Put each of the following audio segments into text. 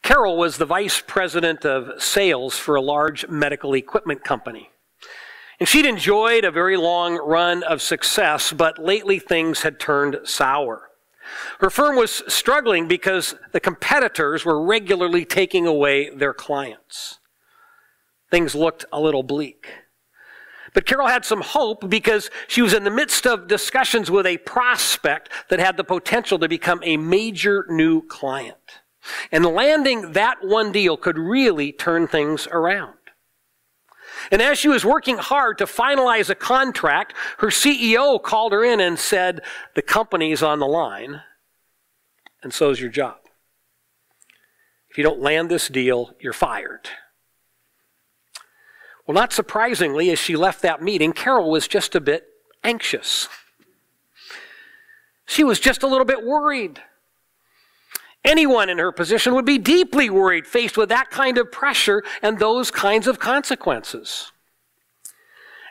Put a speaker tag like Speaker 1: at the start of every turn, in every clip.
Speaker 1: Carol was the vice president of sales for a large medical equipment company. And she'd enjoyed a very long run of success, but lately things had turned sour. Her firm was struggling because the competitors were regularly taking away their clients. Things looked a little bleak. But Carol had some hope because she was in the midst of discussions with a prospect that had the potential to become a major new client. And landing that one deal could really turn things around. And as she was working hard to finalize a contract, her CEO called her in and said, "The company's on the line, and so's your job. If you don't land this deal, you're fired." Well, not surprisingly, as she left that meeting, Carol was just a bit anxious. She was just a little bit worried. Anyone in her position would be deeply worried faced with that kind of pressure and those kinds of consequences.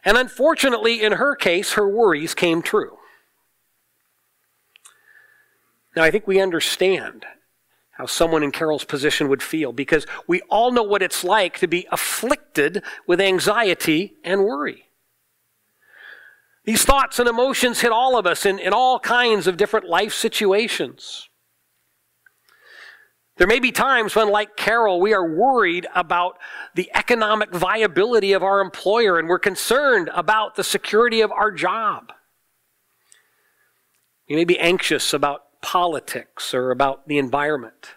Speaker 1: And unfortunately, in her case, her worries came true. Now, I think we understand how someone in Carol's position would feel because we all know what it's like to be afflicted with anxiety and worry. These thoughts and emotions hit all of us in all kinds of different life situations. There may be times when, like Carol, we are worried about the economic viability of our employer and we're concerned about the security of our job. You may be anxious about politics or about the environment.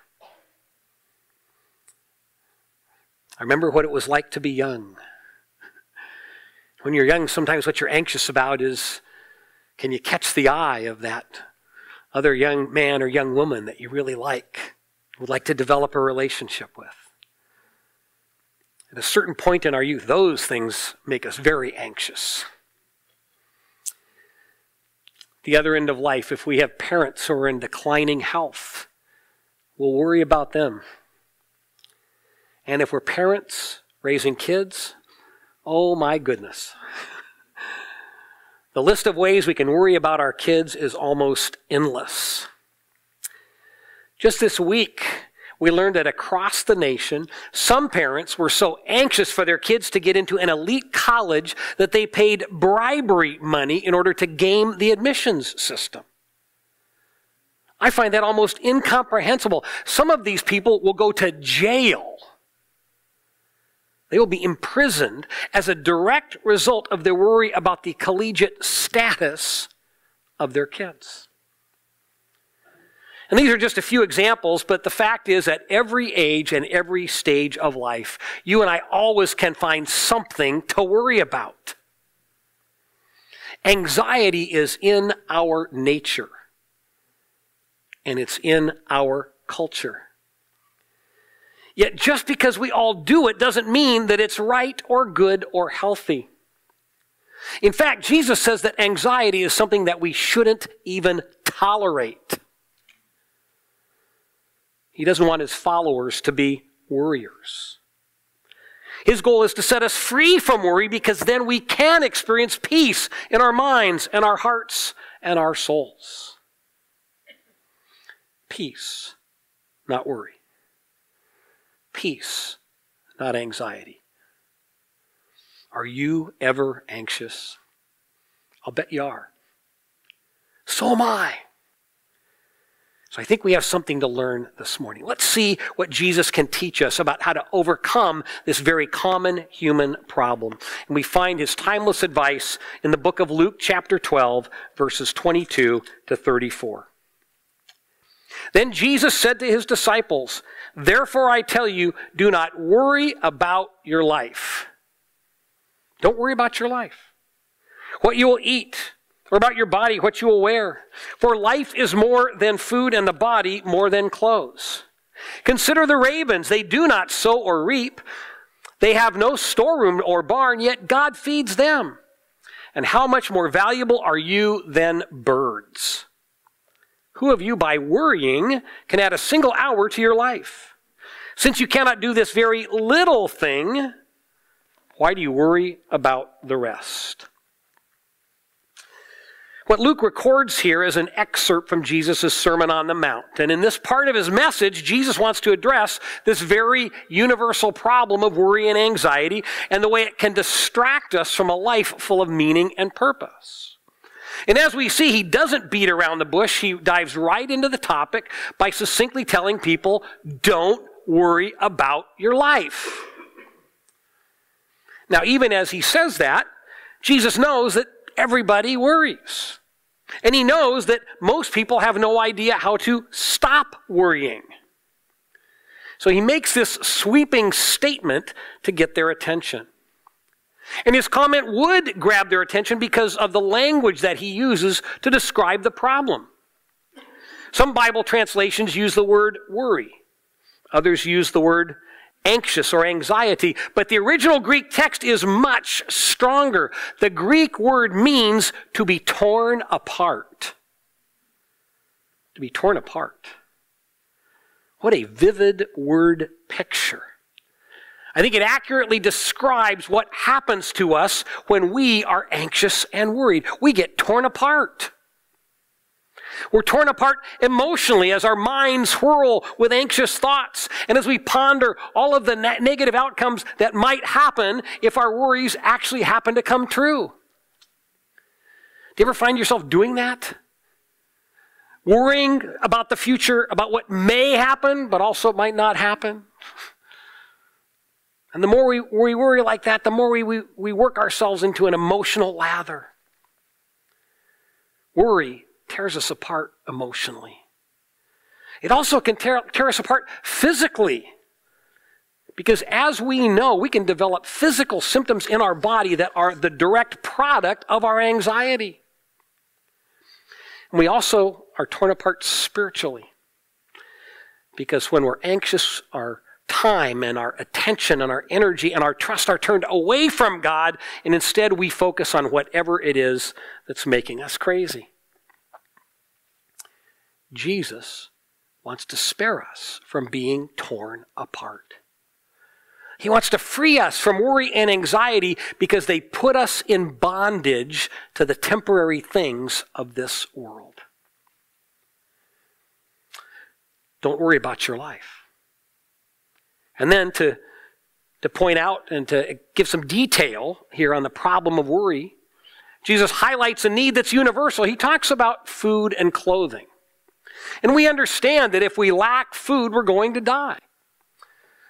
Speaker 1: I remember what it was like to be young. When you're young, sometimes what you're anxious about is, can you catch the eye of that other young man or young woman that you really like, would like to develop a relationship with? At a certain point in our youth, those things make us very anxious. The other end of life, if we have parents who are in declining health, we'll worry about them. And if we're parents raising kids, oh my goodness. The list of ways we can worry about our kids is almost endless. Just this week, we learned that across the nation, some parents were so anxious for their kids to get into an elite college that they paid bribery money in order to game the admissions system. I find that almost incomprehensible. Some of these people will go to jail. They will be imprisoned as a direct result of their worry about the collegiate status of their kids. And these are just a few examples, but the fact is at every age and every stage of life, you and I always can find something to worry about. Anxiety is in our nature, and it's in our culture. Yet just because we all do it doesn't mean that it's right or good or healthy. In fact, Jesus says that anxiety is something that we shouldn't even tolerate. He doesn't want his followers to be worriers. His goal is to set us free from worry because then we can experience peace in our minds and our hearts and our souls. Peace, not worry. Peace, not anxiety. Are you ever anxious? I'll bet you are. So am I. So I think we have something to learn this morning. Let's see what Jesus can teach us about how to overcome this very common human problem. And we find his timeless advice in the book of Luke chapter 12, verses 22 to 34. Then Jesus said to his disciples, "Therefore I tell you, do not worry about your life." Don't worry about your life. What you will eat, or about your body, what you will wear. For life is more than food, and the body more than clothes. Consider the ravens. They do not sow or reap. They have no storeroom or barn, yet God feeds them. And how much more valuable are you than birds? Who of you, by worrying, can add a single hour to your life? Since you cannot do this very little thing, why do you worry about the rest? What Luke records here is an excerpt from Jesus' Sermon on the Mount. And in this part of his message, Jesus wants to address this very universal problem of worry and anxiety and the way it can distract us from a life full of meaning and purpose. And as we see, he doesn't beat around the bush. He dives right into the topic by succinctly telling people, don't worry about your life. Now, even as he says that, Jesus knows that everybody worries. And he knows that most people have no idea how to stop worrying. So he makes this sweeping statement to get their attention. And his comment would grab their attention because of the language that he uses to describe the problem. Some Bible translations use the word worry. Others use the word anxious or anxiety. But the original Greek text is much stronger. The Greek word means to be torn apart. To be torn apart. What a vivid word picture. I think it accurately describes what happens to us when we are anxious and worried. We get torn apart. We're torn apart emotionally as our minds whirl with anxious thoughts and as we ponder all of the negative outcomes that might happen if our worries actually happen to come true. Do you ever find yourself doing that? Worrying about the future, about what may happen, but also might not happen? And the more we worry like that, the more we work ourselves into an emotional lather. Worry tears us apart emotionally. It also can tear us apart physically. Because as we know, we can develop physical symptoms in our body that are the direct product of our anxiety. And we also are torn apart spiritually. Because when we're anxious, our time and our attention and our energy and our trust are turned away from God, and instead we focus on whatever it is that's making us crazy. Jesus wants to spare us from being torn apart. He wants to free us from worry and anxiety because they put us in bondage to the temporary things of this world. Don't worry about your life. And then to point out and to give some detail here on the problem of worry, Jesus highlights a need that's universal. He talks about food and clothing. And we understand that if we lack food, we're going to die.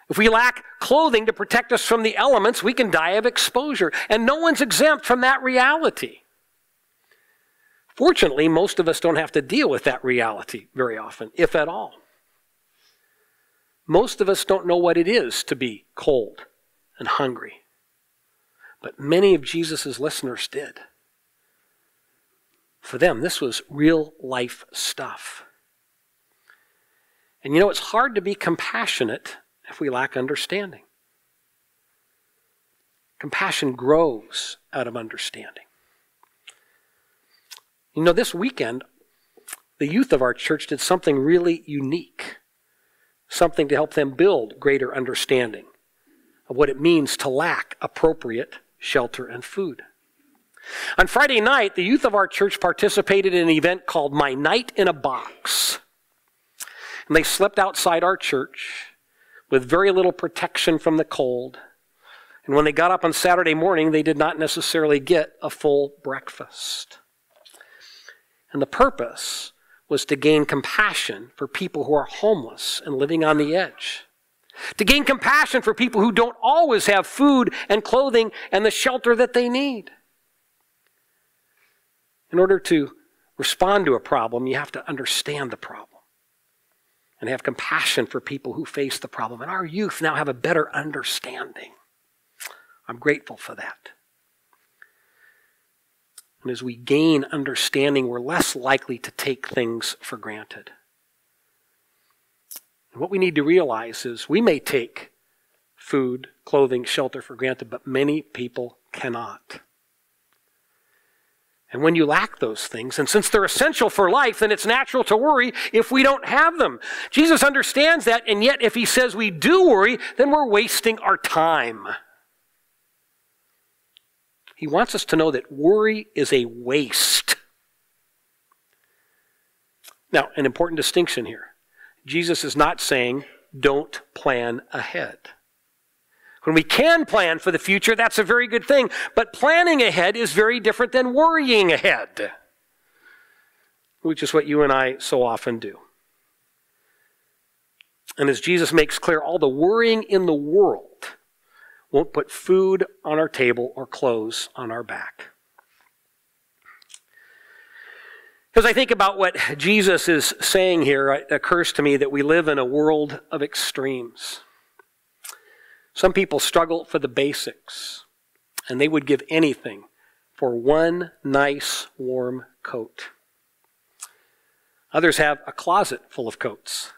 Speaker 1: If we lack clothing to protect us from the elements, we can die of exposure. And no one's exempt from that reality. Fortunately, most of us don't have to deal with that reality very often, if at all. Most of us don't know what it is to be cold and hungry. But many of Jesus' listeners did. For them, this was real life stuff. And you know, it's hard to be compassionate if we lack understanding. Compassion grows out of understanding. You know, this weekend, the youth of our church did something really unique. Something to help them build greater understanding of what it means to lack appropriate shelter and food. On Friday night, the youth of our church participated in an event called My Night in a Box. And they slept outside our church with very little protection from the cold. And when they got up on Saturday morning, they did not necessarily get a full breakfast. And the purpose was to gain compassion for people who are homeless and living on the edge. To gain compassion for people who don't always have food and clothing and the shelter that they need. In order to respond to a problem, you have to understand the problem and have compassion for people who face the problem. And our youth now have a better understanding. I'm grateful for that. And as we gain understanding, we're less likely to take things for granted. And what we need to realize is we may take food, clothing, shelter for granted, but many people cannot. And when you lack those things, and since they're essential for life, then it's natural to worry if we don't have them. Jesus understands that, and yet if he says we do worry, then we're wasting our time. He wants us to know that worry is a waste Now, an important distinction here. Jesus is not saying, don't plan ahead. When we can plan for the future, that's a very good thing. But planning ahead is very different than worrying ahead, which is what you and I so often do. And as Jesus makes clear, all the worrying in the world won't put food on our table or clothes on our back. As I think about what Jesus is saying here, it occurs to me that we live in a world of extremes. Some people struggle for the basics, and they would give anything for one nice, warm coat. Others have a closet full of coats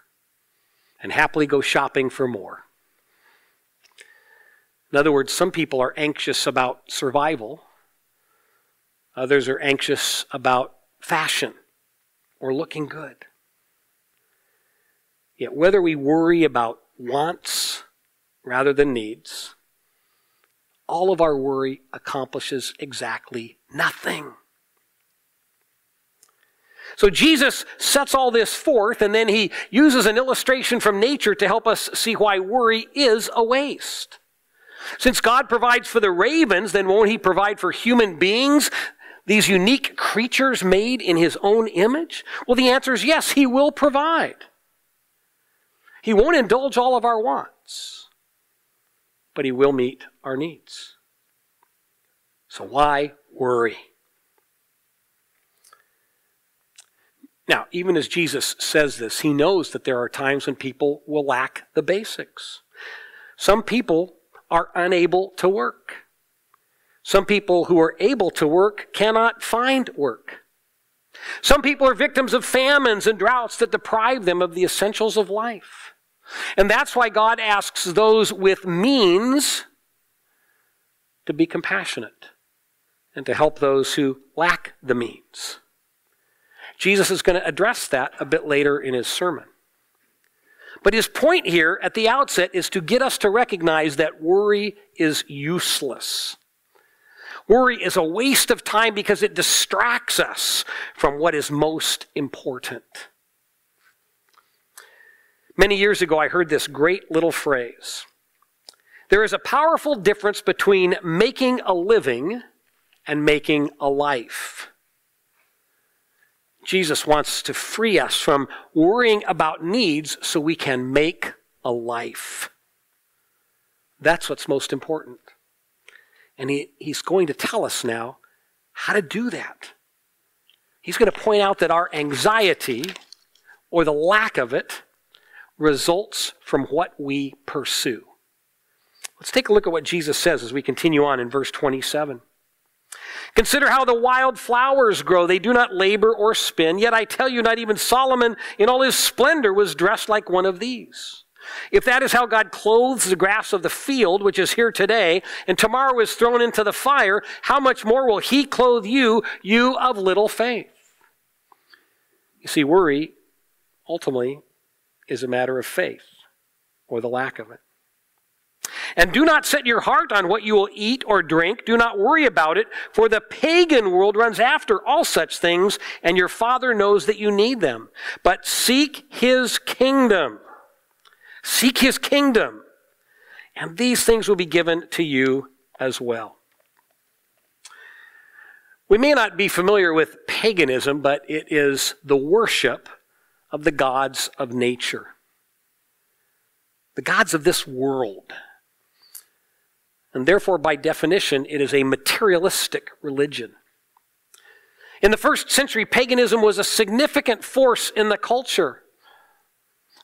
Speaker 1: and happily go shopping for more. In other words, some people are anxious about survival. Others are anxious about fashion or looking good. Yet whether we worry about wants rather than needs, all of our worry accomplishes exactly nothing. So Jesus sets all this forth, and then he uses an illustration from nature to help us see why worry is a waste. Since God provides for the ravens, then won't he provide for human beings, these unique creatures made in his own image? Well, the answer is yes, he will provide. He won't indulge all of our wants, but he will meet our needs. So why worry? Now, even as Jesus says this, he knows that there are times when people will lack the basics. Some people are unable to work. Some people who are able to work cannot find work. Some people are victims of famines and droughts that deprive them of the essentials of life. And that's why God asks those with means to be compassionate and to help those who lack the means. Jesus is going to address that a bit later in his sermon. But his point here at the outset is to get us to recognize that worry is useless. Worry is a waste of time because it distracts us from what is most important. Many years ago, I heard this great little phrase. There is a powerful difference between making a living and making a life. Jesus wants to free us from worrying about needs so we can make a life. That's what's most important. And he's going to tell us now how to do that. He's going to point out that our anxiety, or the lack of it, results from what we pursue. Let's take a look at what Jesus says as we continue on in verse 27. Consider how the wild flowers grow. They do not labor or spin. Yet I tell you, not even Solomon in all his splendor was dressed like one of these. If that is how God clothes the grass of the field, which is here today, and tomorrow is thrown into the fire, how much more will he clothe you, you of little faith? You see, worry ultimately is a matter of faith, or the lack of it. And do not set your heart on what you will eat or drink. Do not worry about it, for the pagan world runs after all such things, and your Father knows that you need them. But seek his kingdom. Seek his kingdom, and these things will be given to you as well. We may not be familiar with paganism, but it is the worship of the gods of nature, the gods of this world. And therefore, by definition, it is a materialistic religion. In the first century, paganism was a significant force in the culture.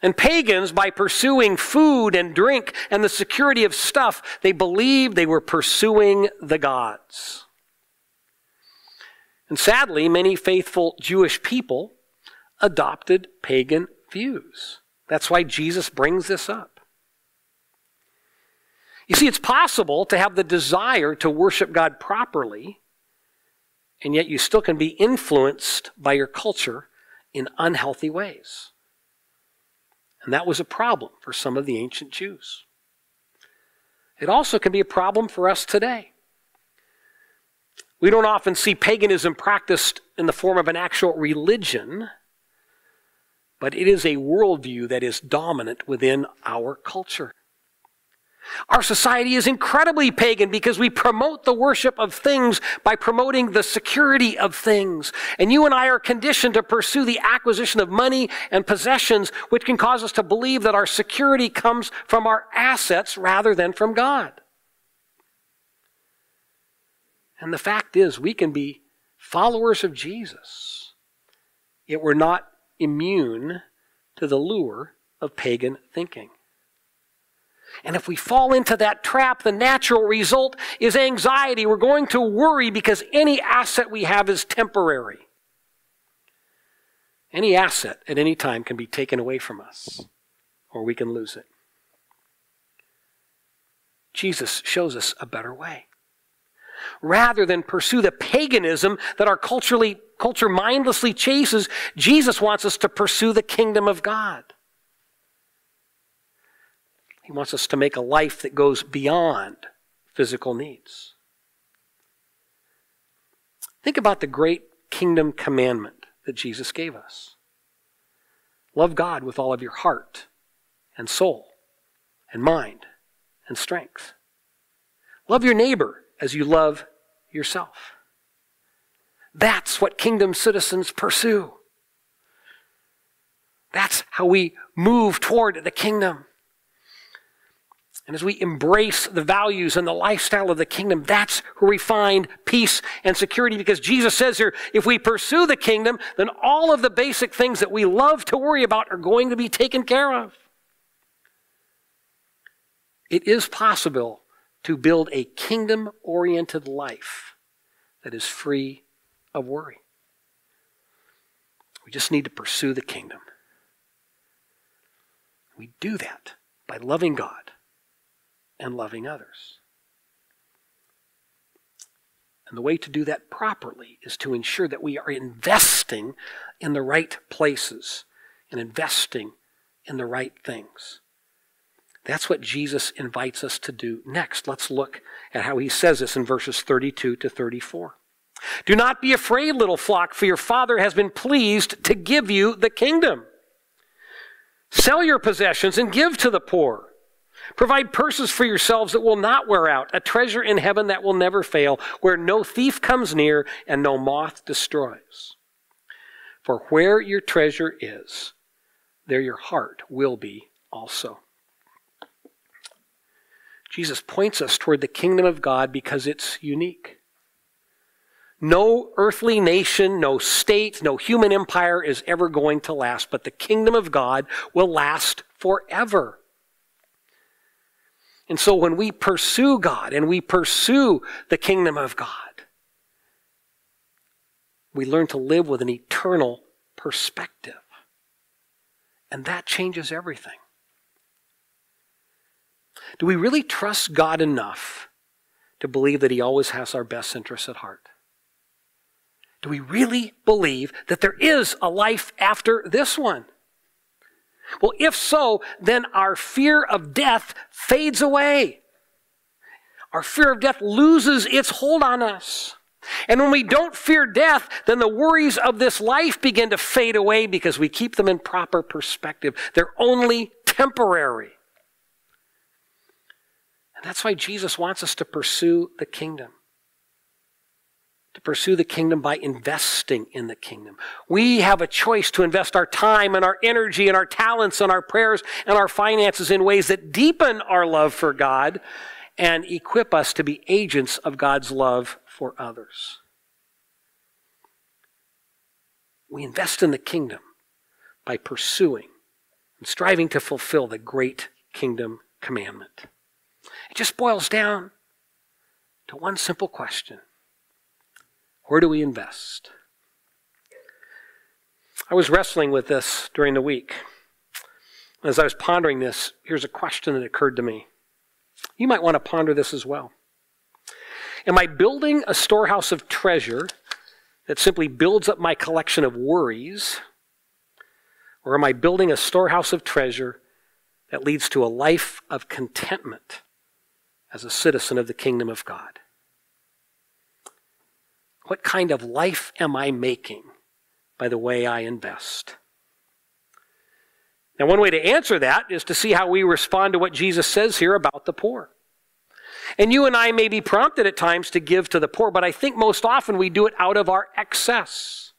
Speaker 1: And pagans, by pursuing food and drink and the security of stuff, they believed they were pursuing the gods. And sadly, many faithful Jewish people adopted pagan views. That's why Jesus brings this up. You see, it's possible to have the desire to worship God properly, and yet you still can be influenced by your culture in unhealthy ways. And that was a problem for some of the ancient Jews. It also can be a problem for us today. We don't often see paganism practiced in the form of an actual religion, but it is a worldview that is dominant within our culture. Our society is incredibly pagan because we promote the worship of things by promoting the security of things. And you and I are conditioned to pursue the acquisition of money and possessions, which can cause us to believe that our security comes from our assets rather than from God. And the fact is, we can be followers of Jesus, yet we're not immune to the lure of pagan thinking. And if we fall into that trap, the natural result is anxiety. We're going to worry because any asset we have is temporary. Any asset at any time can be taken away from us, or we can lose it. Jesus shows us a better way. Rather than pursue the paganism that our culture mindlessly chases, Jesus wants us to pursue the kingdom of God. He wants us to make a life that goes beyond physical needs. Think about the great kingdom commandment that Jesus gave us. Love God with all of your heart and soul and mind and strength. Love your neighbor as you love yourself. That's what kingdom citizens pursue. That's how we move toward the kingdom. And as we embrace the values and the lifestyle of the kingdom, that's where we find peace and security. Because Jesus says here, if we pursue the kingdom, then all of the basic things that we love to worry about are going to be taken care of. It is possible to build a kingdom-oriented life that is free of worry. We just need to pursue the kingdom. We do that by loving God and loving others. And the way to do that properly is to ensure that we are investing in the right places and investing in the right things. That's what Jesus invites us to do next. Let's look at how he says this in verses 32 to 34. Do not be afraid, little flock, for your Father has been pleased to give you the kingdom. Sell your possessions and give to the poor. Provide purses for yourselves that will not wear out, a treasure in heaven that will never fail, where no thief comes near and no moth destroys. For where your treasure is, there your heart will be also. Jesus points us toward the kingdom of God because it's unique. No earthly nation, no state, no human empire is ever going to last, but the kingdom of God will last forever. And so when we pursue God and we pursue the kingdom of God, we learn to live with an eternal perspective. And that changes everything. Do we really trust God enough to believe that he always has our best interests at heart? Do we really believe that there is a life after this one? Well, if so, then our fear of death fades away. Our fear of death loses its hold on us. And when we don't fear death, then the worries of this life begin to fade away because we keep them in proper perspective. They're only temporary. And that's why Jesus wants us to pursue the kingdom. To pursue the kingdom by investing in the kingdom. We have a choice to invest our time and our energy and our talents and our prayers and our finances in ways that deepen our love for God and equip us to be agents of God's love for others. We invest in the kingdom by pursuing and striving to fulfill the great kingdom commandment. It just boils down to one simple question. Where do we invest? I was wrestling with this during the week. As I was pondering this, here's a question that occurred to me. You might want to ponder this as well. Am I building a storehouse of treasure that simply builds up my collection of worries? Or am I building a storehouse of treasure that leads to a life of contentment as a citizen of the kingdom of God? What kind of life am I making by the way I invest? Now, one way to answer that is to see how we respond to what Jesus says here about the poor. And you and I may be prompted at times to give to the poor, but I think most often we do it out of our excess.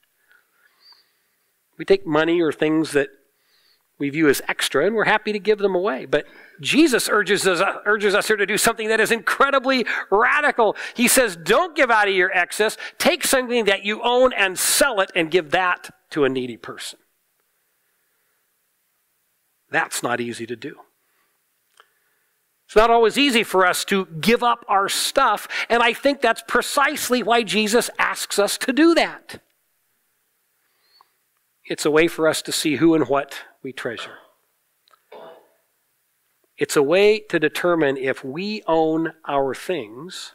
Speaker 1: We take money or things that we view as extra, and we're happy to give them away. But Jesus urges us here to do something that is incredibly radical. He says, don't give out of your excess. Take something that you own and sell it and give that to a needy person. That's not easy to do. It's not always easy for us to give up our stuff, and I think that's precisely why Jesus asks us to do that. It's a way for us to see who and what we treasure. It's a way to determine if we own our things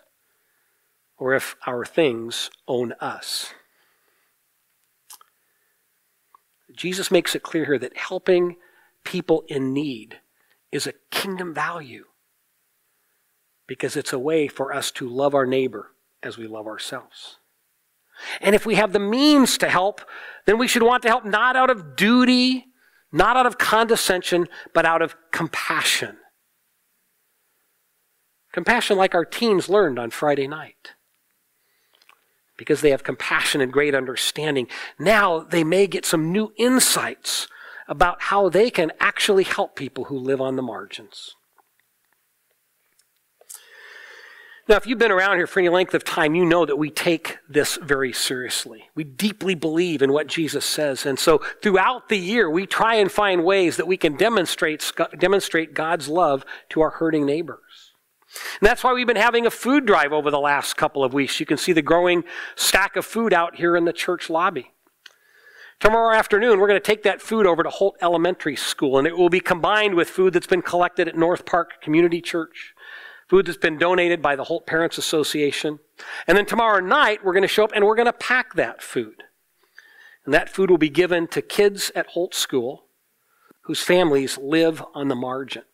Speaker 1: or if our things own us. Jesus makes it clear here that helping people in need is a kingdom value because it's a way for us to love our neighbor as we love ourselves. And if we have the means to help, then we should want to help not out of duty, not out of condescension, but out of compassion. Compassion like our teens learned on Friday night. Because they have compassion and great understanding, now they may get some new insights about how they can actually help people who live on the margins. Now, if you've been around here for any length of time, you know that we take this very seriously. We deeply believe in what Jesus says. And so throughout the year, we try and find ways that we can demonstrate God's love to our hurting neighbors. And that's why we've been having a food drive over the last couple of weeks. You can see the growing stack of food out here in the church lobby. Tomorrow afternoon, we're going to take that food over to Holt Elementary School, and it will be combined with food that's been collected at North Park Community Church, food that's been donated by the Holt Parents Association. And then tomorrow night, we're going to show up and we're going to pack that food. And that food will be given to kids at Holt School whose families live on the margins.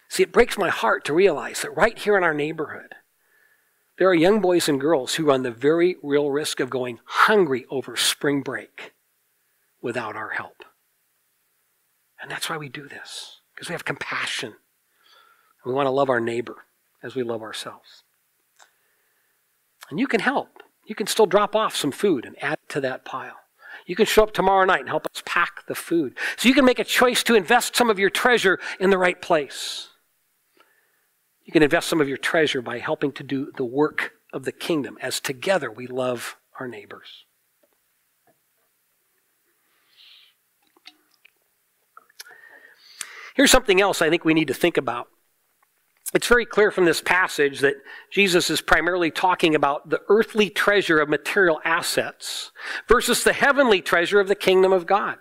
Speaker 1: See, it breaks my heart to realize that right here in our neighborhood, there are young boys and girls who run the very real risk of going hungry over spring break without our help. And that's why we do this, because we have compassion. We want to love our neighbor as we love ourselves. And you can help. You can still drop off some food and add to that pile. You can show up tomorrow night and help us pack the food. So you can make a choice to invest some of your treasure in the right place. You can invest some of your treasure by helping to do the work of the kingdom as together we love our neighbors. Here's something else I think we need to think about. It's very clear from this passage that Jesus is primarily talking about the earthly treasure of material assets versus the heavenly treasure of the kingdom of God.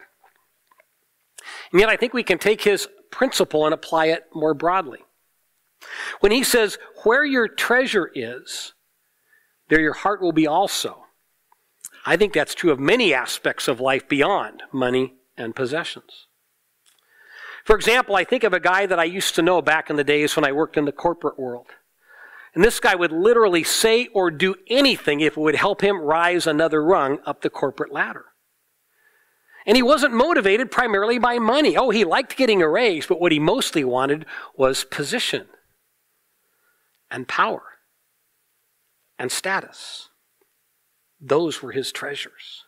Speaker 1: And yet I think we can take his principle and apply it more broadly. When he says, where your treasure is, there your heart will be also. I think that's true of many aspects of life beyond money and possessions. For example, I think of a guy that I used to know back in the days when I worked in the corporate world. And this guy would literally say or do anything if it would help him rise another rung up the corporate ladder. And he wasn't motivated primarily by money. Oh, he liked getting a raise, but what he mostly wanted was position and power and status. Those were his treasures.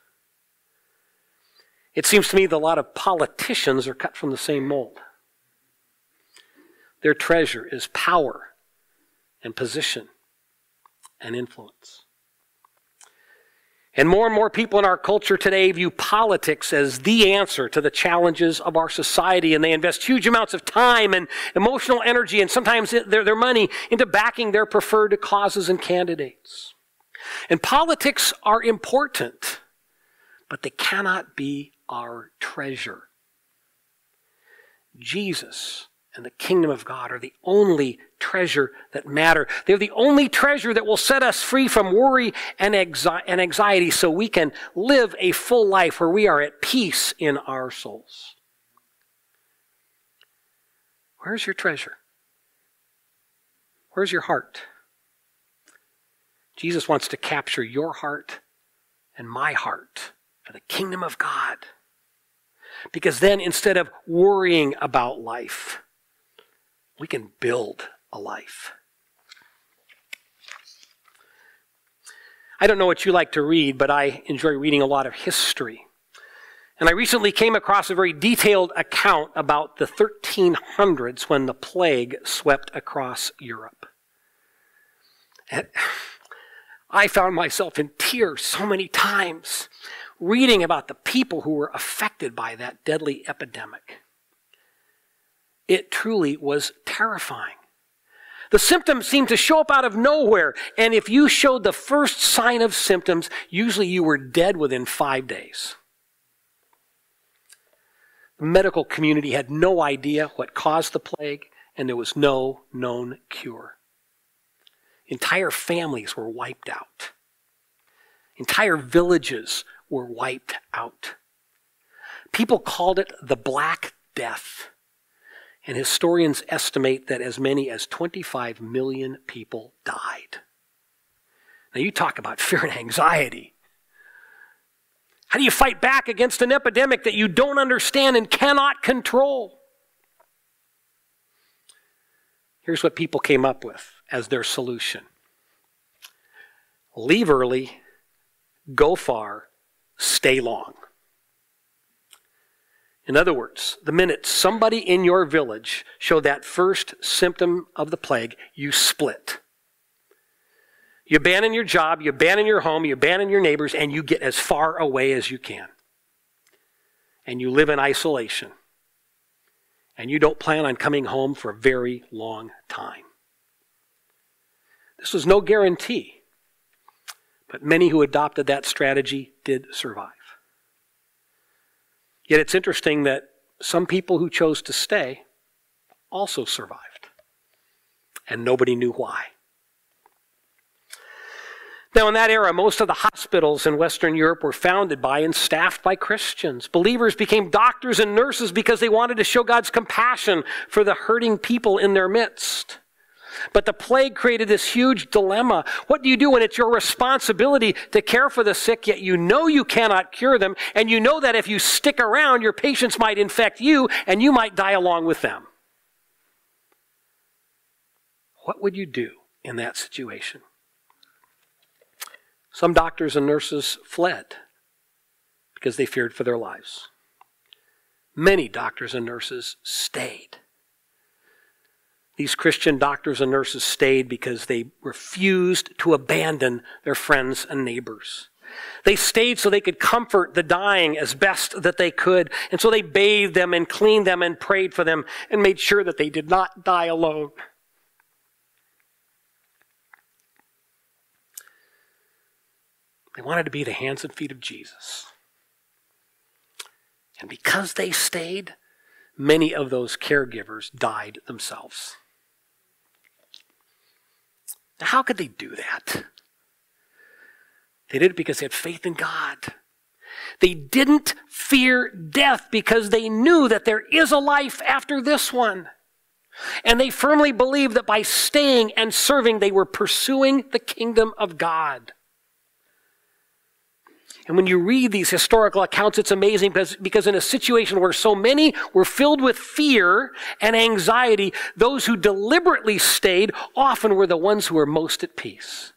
Speaker 1: It seems to me that a lot of politicians are cut from the same mold. Their treasure is power and position and influence. And more people in our culture today view politics as the answer to the challenges of our society, and they invest huge amounts of time and emotional energy and sometimes their money into backing their preferred causes and candidates. And politics are important, but they cannot be our treasure. Jesus and the kingdom of God are the only treasure that matter. They're the only treasure that will set us free from worry and anxiety so we can live a full life where we are at peace in our souls. Where's your treasure? Where's your heart? Jesus wants to capture your heart and my heart for the kingdom of God. Because then instead of worrying about life, we can build a life. I don't know what you like to read, but I enjoy reading a lot of history. And I recently came across a very detailed account about the 1300s when the plague swept across Europe. And I found myself in tears so many times reading about the people who were affected by that deadly epidemic. It truly was terrifying. The symptoms seemed to show up out of nowhere, and if you showed the first sign of symptoms, usually you were dead within 5 days. The medical community had no idea what caused the plague, and there was no known cure. Entire families were wiped out. Entire villages were wiped out. People called it the Black Death, and historians estimate that as many as 25 million people died. Now you talk about fear and anxiety. How do you fight back against an epidemic that you don't understand and cannot control? Here's what people came up with as their solution. Leave early, go far, stay long. In other words, the minute somebody in your village showed that first symptom of the plague, you split. You abandon your job, you abandon your home, you abandon your neighbors, and you get as far away as you can. And you live in isolation. And you don't plan on coming home for a very long time. This was no guarantee, but many who adopted that strategy did survive. Yet it's interesting that some people who chose to stay also survived, and nobody knew why. Now, in that era, most of the hospitals in Western Europe were founded by and staffed by Christians. Believers became doctors and nurses because they wanted to show God's compassion for the hurting people in their midst. But the plague created this huge dilemma. What do you do when it's your responsibility to care for the sick, yet you know you cannot cure them, and you know that if you stick around, your patients might infect you, and you might die along with them? What would you do in that situation? Some doctors and nurses fled because they feared for their lives. Many doctors and nurses stayed. These Christian doctors and nurses stayed because they refused to abandon their friends and neighbors. They stayed so they could comfort the dying as best that they could. And so they bathed them and cleaned them and prayed for them and made sure that they did not die alone. They wanted to be the hands and feet of Jesus. And because they stayed, many of those caregivers died themselves. Now, how could they do that? They did it because they had faith in God. They didn't fear death because they knew that there is a life after this one. And they firmly believed that by staying and serving, they were pursuing the kingdom of God. And when you read these historical accounts, it's amazing because in a situation where so many were filled with fear and anxiety, those who deliberately stayed often were the ones who were most at peace.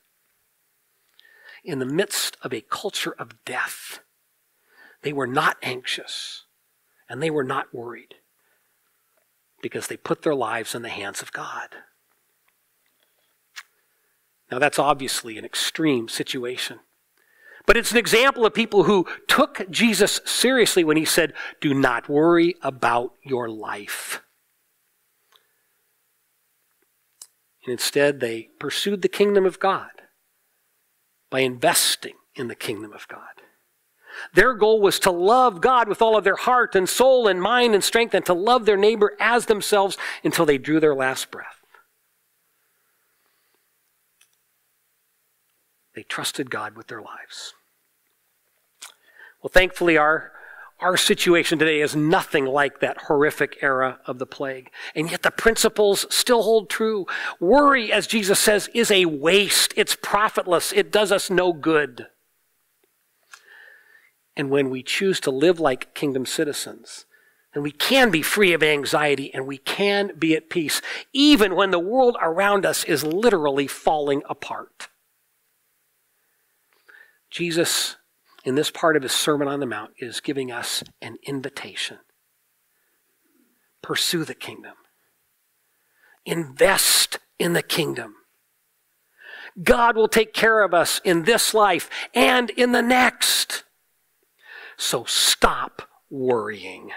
Speaker 1: In the midst of a culture of death, they were not anxious and they were not worried because they put their lives in the hands of God. Now that's obviously an extreme situation. But it's an example of people who took Jesus seriously when he said, "Do not worry about your life." And instead, they pursued the kingdom of God by investing in the kingdom of God. Their goal was to love God with all of their heart and soul and mind and strength, and to love their neighbor as themselves until they drew their last breath. They trusted God with their lives. Well, thankfully, our situation today is nothing like that horrific era of the plague. And yet the principles still hold true. Worry, as Jesus says, is a waste. It's profitless. It does us no good. And when we choose to live like kingdom citizens, then we can be free of anxiety and we can be at peace, even when the world around us is literally falling apart. Jesus, in this part of his Sermon on the Mount, is giving us an invitation. Pursue the kingdom. Invest in the kingdom. God will take care of us in this life and in the next. So stop worrying.